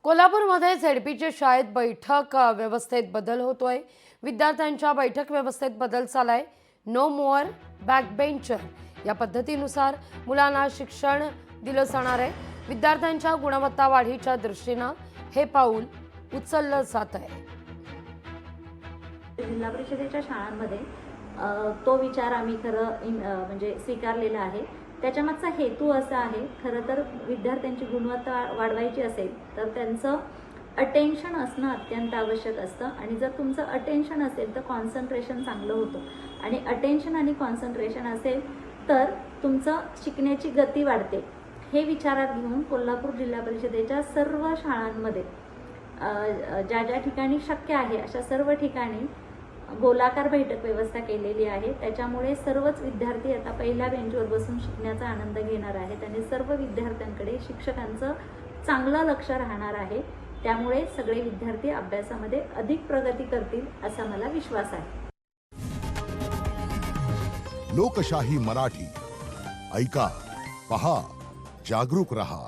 कोल्हापूरमध्ये झेडपीच्या शाळेत बैठक व्यवस्थेत बदल होतोय। विद्यार्थ्यांच्या बैठक व्यवस्थेत बदल चालाय। नो मोअर बॅकबेंचर या पद्धतीनुसार मुलांना शिक्षण दिलं जाणार आहे। विद्यार्थ्यांच्या गुणवत्ता वाढीच्या दृष्टीनं हे पाऊल उचललं जात आहे। जिल्हा परिषदेच्या शाळांमध्ये तो विचार आम्ही म्हणजे स्वीकारलेला आहे। त्याच्यामागचा हेतू असा आहे, खरं तर विद्यार्थ्यांची गुणवत्ता वाढवायची असेल तर त्यांचं अटेन्शन असणं अत्यंत आवश्यक असतं आणि जर तुमचं अटेन्शन असेल तर कॉन्सन्ट्रेशन चांगलं होतं आणि अटेन्शन आणि कॉन्सन्ट्रेशन असेल तर तुमचं शिकण्याची गती वाढते। हे विचारात घेऊन कोल्हापूर जिल्हा परिषदेच्या सर्व शाळांमध्ये ज्या ज्या ठिकाणी शक्य आहे अशा सर्व ठिकाणी गोलाकार बैठक व्यवस्था केलेली आहे। त्याच्यामुळे सर्वच विद्यार्थी आता पहिल्या बेंचवर बसून शिकण्याचा आनंद घेणार आहेत आणि सर्व विद्यार्थ्यांकडे शिक्षकांचं चांगलं लक्ष राहणार आहे। त्यामुळे सगळे विद्यार्थी अभ्यासामध्ये अधिक प्रगती करतील असा मला विश्वास आहे। लोकशाही मराठी ऐका, पहा, जागरूक रहा।